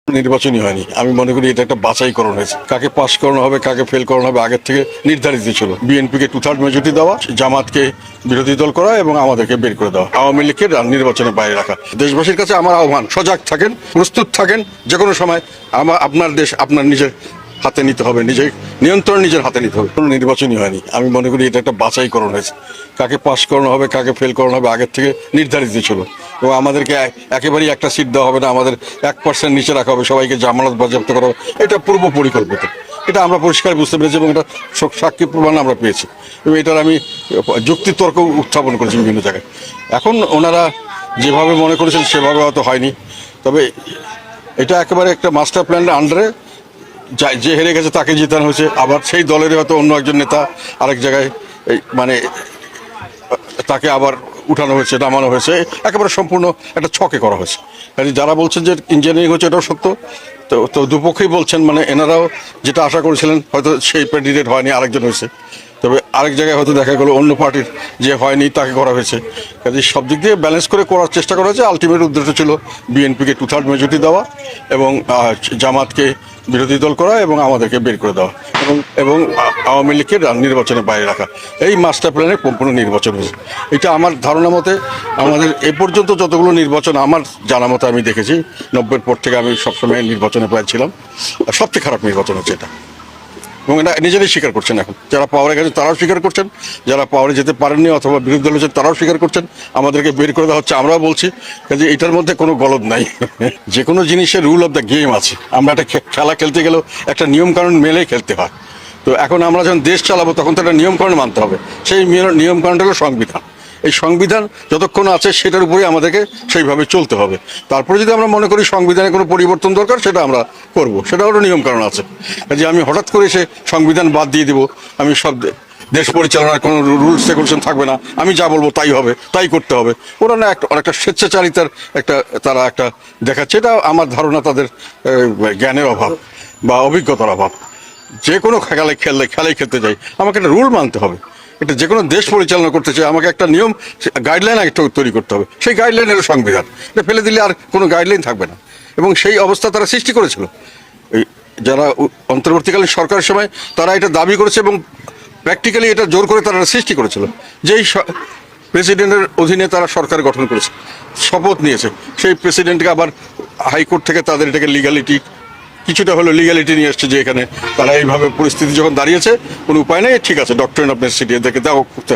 নির্বাচনই হয়নি। আমি মনে করি এটা একটা বাছাইকরণ হয়েছে। কাকে পাস করানো হবে, কাকে ফেল করানো হবে আগের থেকে নির্ধারিত ছিল। বিএনপিকে 2/3 মেজরিটি দেওয়া, জামাতকে বিরোধী দল করা এবং আমাদেরকে বের করে দেওয়া, আওয়ামী লীগকে নির্বাচনের বাইরে রাখা। দেশবাসীর কাছে আমার আহ্বান, সজাগ থাকেন, প্রস্তুত থাকেন। যে কোনো সময় আপনার দেশ আপনার নিজের হাতে নিতে হবে, নিজের নিয়ন্ত্রণ নিজের হাতে নিতে হবে। কোনো নির্বাচনই হয়নি। আমি মনে করি এটা একটা বাছাইকরণ হয়েছে। কাকে পাস করানো হবে, কাকে ফেল করানো হবে আগের থেকে নির্ধারিত ছিল। এবং আমাদেরকে একেবারেই একটা সিট দেওয়া হবে না, আমাদের 1% নিচে রাখা হবে, সবাইকে জামানত বাজেয়াপ্ত করা হবে। এটা পূর্ব পরিকল্পিত। এটা আমরা পরিষ্কার বুঝতে পেরেছি এবং এটা সাক্ষী প্রমাণ আমরা পেয়েছি এবং এটার আমি যুক্তিতর্ক উত্থাপন করেছি বিভিন্ন জায়গায়। এখন ওনারা যেভাবে মনে করেছেন সেভাবে হয়তো হয়নি, তবে এটা একেবারে একটা মাস্টার প্ল্যানের আন্ডারে যে হেরে গেছে তাকে জিতানো হয়েছে। আবার সেই দলের হয়তো অন্য একজন নেতা আরেক জায়গায় মানে তাকে আবার উঠানো হয়েছে, নামানো হয়েছে, একেবারে সম্পূর্ণ একটা ছকে করা হয়েছে। যারা বলছেন যে ইঞ্জিনিয়ারিং হচ্ছে এটাও সত্য, তো দুপক্ষেই বলছেন, মানে এনারাও যেটা আশা করেছিলেন হয়তো সেই ক্যান্ডিডেট হয়নি, আরেকজন হয়েছে। তবে আরেক জায়গায় হয়তো দেখা গেলো অন্য পার্টির যে হয়নি তাকে করা হয়েছে। কাজে সব দিক দিয়ে ব্যালেন্স করে করার চেষ্টা করা হয়েছে। আলটিমেট উদ্দেশ্য ছিল বিএনপিকে 2/3 মেজরিটি দেওয়া এবং জামাতকে বিরোধী দল করা এবং আমাদেরকে বের করে দেওয়া এবং আওয়ামী লীগকে নির্বাচনের বাইরে রাখা। এই মাস্টার প্ল্যানে সম্পূর্ণ নির্বাচন হয়েছে। এটা আমার ধারণা মতে আমাদের এ পর্যন্ত যতগুলো নির্বাচন আমার জানা মতে আমি দেখেছি, 90-এর পর থেকে আমি সবসময় নির্বাচনে প্রায় ছিলাম, সবচেয়ে খারাপ নির্বাচন হচ্ছে এটা। এবং এটা নিজেরাই স্বীকার করছেন। এখন যারা পাওয়ারে গেছে তারাও স্বীকার করছেন, যারা পাওয়ারে যেতে পারেননি অথবা বিরোধী দল হচ্ছেন তারাও স্বীকার করছেন। আমাদেরকে বের করে দেওয়া হচ্ছে, আমরাও বলছি। কাজে এটার মধ্যে কোনো গলদ নাই। যে কোনো জিনিসের রুল অফ দ্য গেম আছে। আমরা একটা খেলা খেলতে গেলেও একটা নিয়মকানুন মেলেই খেলতে হয়। তো এখন আমরা যখন দেশ চালাবো তখন তো একটা নিয়মকানুন মানতে হবে। সেই নিয়মকানুনটা হলো সংবিধান। এই সংবিধান যতক্ষণ আছে সেটার উপরেই আমাদেরকে সেইভাবে চলতে হবে। তারপরে যদি আমরা মনে করি সংবিধানে কোনো পরিবর্তন দরকার, সেটা আমরা করব, সেটা হলো নিয়মকানুন আছে। কাজে আমি হঠাৎ করে সে সংবিধান বাদ দিয়ে দেবো, আমি সব দেশ পরিচালনার কোনো রুলস রেগুলেশন থাকবে না, আমি যা বলবো তাই হবে, তাই করতে হবে, ওরা না অনেকটা স্বেচ্ছাচারিতার তারা একটা দেখাচ্ছে। এটা আমার ধারণা তাদের জ্ঞানের অভাব বা অভিজ্ঞতার অভাব। যে কোনো খেলাই খেলতে যাই আমাকে একটা রুল মানতে হবে। এটা যে কোনো দেশ পরিচালনা করতে চাই আমাকে একটা নিয়ম গাইডলাইন একটা তৈরি করতে হবে। সেই গাইডলাইন হলো সংবিধান। এটা ফেলে দিলে আর কোনো গাইডলাইন থাকবে না। এবং সেই অবস্থা তারা সৃষ্টি করেছিল। এই যারা অন্তর্বর্তীকালীন সরকারের সময় তারা এটা দাবি করেছে এবং প্র্যাকটিক্যালি এটা জোর করে তারা সৃষ্টি করেছিল। যেই প্রেসিডেন্টের অধীনে তারা সরকার গঠন করেছে, শপথ নিয়েছে, সেই প্রেসিডেন্টকে আবার হাইকোর্ট থেকে তাদের এটাকে লিগালিটি কিছুটা হলো লিগ্যালিটি নিয়ে আসছে, যে এখানে তারা এইভাবে পরিস্থিতি যখন দাঁড়িয়েছে কোনো উপায় নেই, ঠিক আছে ডক্টরিন অফ নেসেসিটি এদেরকে দেওয়া করতে।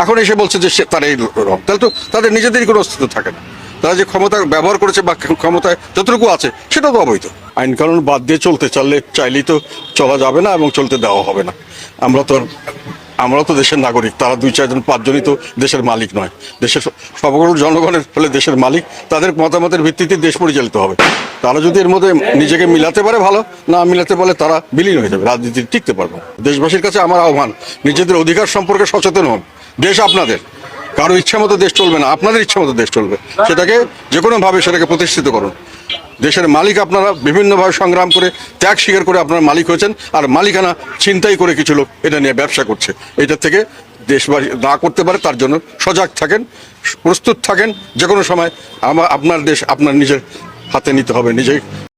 এখন এসে বলছে যে তারা এই রং, তাহলে তো তাদের নিজেদেরই কোনো অস্তিত্ব থাকে না। তারা যে ক্ষমতা ব্যবহার করেছে বা ক্ষমতায় যতটুকু আছে সেটাও তো অবৈধ। আইন কানুন বাদ দিয়ে চলতে চাইলেই তো চলা যাবে না এবং চলতে দেওয়া হবে না। আমরাও তো দেশের নাগরিক, তারা 2-4-5 জনই তো দেশের মালিক নয়। দেশের সকল জনগণের হলে দেশের মালিক, তাদের মতামতের ভিত্তিতে দেশ পরিচালিত হবে। তারা যদি এর মধ্যে নিজেকে মিলাতে পারে ভালো, না মিলাতে পারলে তারা বিলীন হয়ে যাবে, রাজনীতি টিকতে পারবে। দেশবাসীর কাছে আমার আহ্বান, নিজেদের অধিকার সম্পর্কে সচেতন হন। দেশ আপনাদের, কারো ইচ্ছা মতো দেশ চলবে না, আপনাদের ইচ্ছা মতো দেশ চলবে। সেটাকে যে কোনোভাবে সেটাকে প্রতিষ্ঠিত করুন। দেশের মালিক আপনারা বিভিন্নভাবে সংগ্রাম করে ত্যাগ স্বীকার করে আপনারা মালিক হয়েছেন, আর মালিকানা ছিনতাই করে কিছু লোক এটা নিয়ে ব্যবসা করছে। এটার থেকে দেশবাসী না করতে পারে তার জন্য সজাগ থাকেন, প্রস্তুত থাকেন। যে কোনো সময় আপনার দেশ আপনার নিজের হাতে নিতে হবে, নিজেই